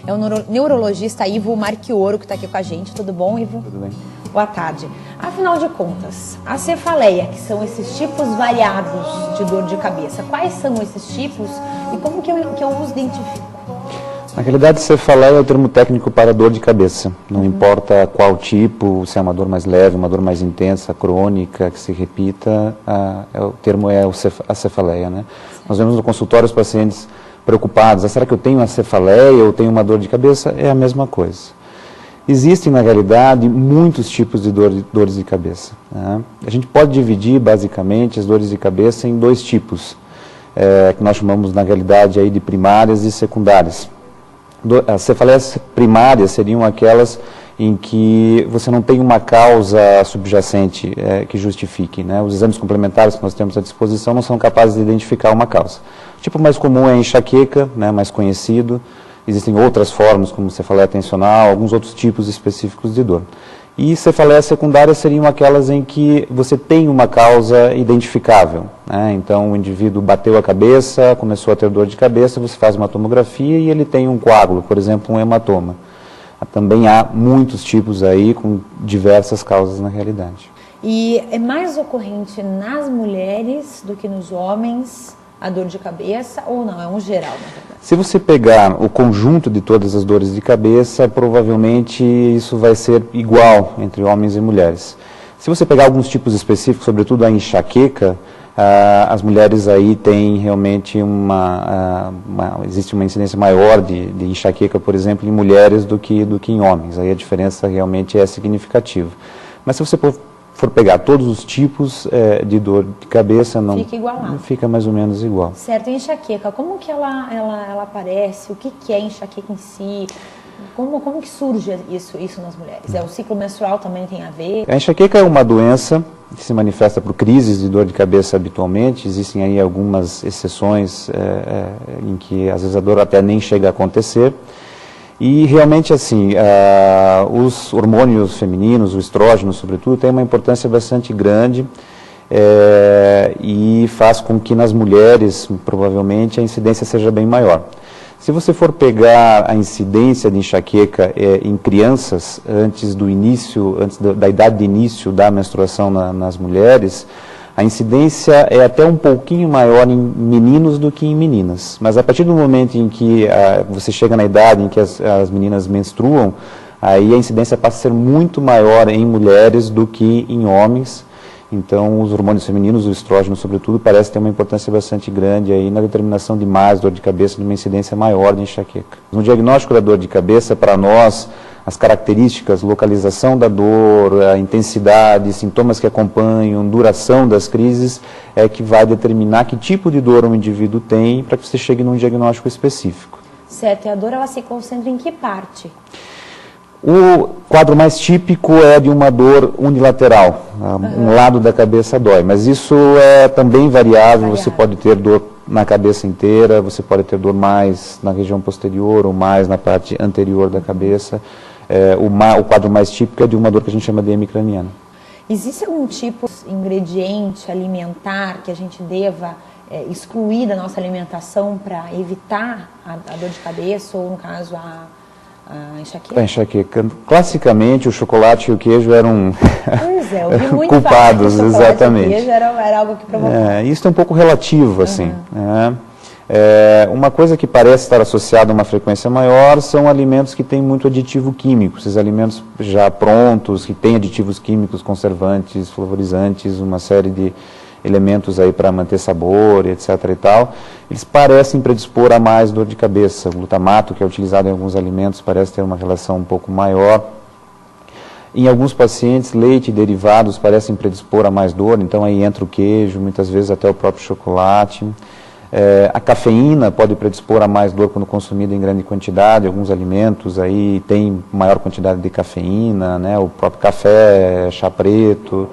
é o neurologista Ivo Marchioro, que está aqui com a gente. Tudo bom, Ivo? Tudo bem. Boa tarde. Afinal de contas, a cefaleia, que são esses tipos variados de dor de cabeça, quais são esses tipos e como que eu os identifico? Na realidade, cefaleia é o termo técnico para dor de cabeça. Não importa qual tipo, se é uma dor mais leve, uma dor mais intensa, crônica, que se repita, o termo é a cefaleia, né? Nós vemos no consultório os pacientes preocupados, será que eu tenho a cefaleia ou tenho uma dor de cabeça? É a mesma coisa. Existem, na realidade, muitos tipos de dores de cabeça, né? A gente pode dividir, basicamente, as dores de cabeça em dois tipos, que nós chamamos, na realidade, aí de primárias e secundárias. As cefaleias primárias seriam aquelas em que você não tem uma causa subjacente que justifique, né? Os exames complementares que nós temos à disposição não são capazes de identificar uma causa. O tipo mais comum é a enxaqueca, né, mais conhecido. Existem outras formas, como cefaleia tensional, alguns outros tipos específicos de dor. E cefaleias secundárias seriam aquelas em que você tem uma causa identificável, né? Então, o indivíduo bateu a cabeça, começou a ter dor de cabeça, você faz uma tomografia e ele tem um coágulo, por exemplo, um hematoma. Também há muitos tipos aí com diversas causas na realidade. E é mais ocorrente nas mulheres do que nos homens a dor de cabeça ou não? É um geral, na verdade? Se você pegar o conjunto de todas as dores de cabeça, provavelmente isso vai ser igual entre homens e mulheres. Se você pegar alguns tipos específicos, sobretudo a enxaqueca, as mulheres aí têm realmente existe uma incidência maior de enxaqueca, por exemplo, em mulheres do que em homens. Aí a diferença realmente é significativa. Mas se você for pegar todos os tipos de dor de cabeça, não fica igualado. Fica mais ou menos igual. Certo, e enxaqueca, como que ela aparece? O que é enxaqueca em si? Como que surge isso nas mulheres? O ciclo menstrual também tem a ver? A enxaqueca é uma doença que se manifesta por crises de dor de cabeça habitualmente. Existem aí algumas exceções em que às vezes a dor até nem chega a acontecer. E realmente assim, os hormônios femininos, o estrógeno sobretudo, tem uma importância bastante grande e faz com que nas mulheres, provavelmente, a incidência seja bem maior. Se você for pegar a incidência de enxaqueca em crianças, antes da idade de início da menstruação nas mulheres, a incidência é até um pouquinho maior em meninos do que em meninas. Mas a partir do momento em que você chega na idade em que as meninas menstruam, aí a incidência passa a ser muito maior em mulheres do que em homens. Então, os hormônios femininos, o estrógeno, sobretudo, parece ter uma importância bastante grande aí na determinação de mais dor de cabeça, de uma incidência maior de enxaqueca. No diagnóstico da dor de cabeça, para nós, as características, localização da dor, a intensidade, sintomas que acompanham, duração das crises, é que vai determinar que tipo de dor um indivíduo tem para que você chegue num diagnóstico específico. Certo, e a dor ela se concentra em que parte? O quadro mais típico é de uma dor unilateral, um lado da cabeça dói, mas isso é também variável, você pode ter dor na cabeça inteira, você pode ter dor mais na região posterior ou mais na parte anterior da cabeça. O quadro mais típico é de uma dor que a gente chama de hemicraniana. Existe algum tipo de ingrediente alimentar que a gente deva excluir da nossa alimentação para evitar a dor de cabeça ou, no caso, a enxaqueca? A enxaqueca. Classicamente, o chocolate e o queijo eram eu vi muito culpados, falar que o exatamente. E o queijo era algo que provocava. Isso é um pouco relativo, assim. Uma coisa que parece estar associada a uma frequência maior são alimentos que têm muito aditivo químico, esses alimentos já prontos, que têm aditivos químicos, conservantes, flavorizantes, uma série de elementos aí para manter sabor, etc. e tal, eles parecem predispor a mais dor de cabeça. O glutamato, que é utilizado em alguns alimentos, parece ter uma relação um pouco maior. Em alguns pacientes, leite e derivados parecem predispor a mais dor, então aí entra o queijo, muitas vezes até o próprio chocolate. A cafeína pode predispor a mais dor quando consumida em grande quantidade. Alguns alimentos aí têm maior quantidade de cafeína, né? O próprio café, chá preto,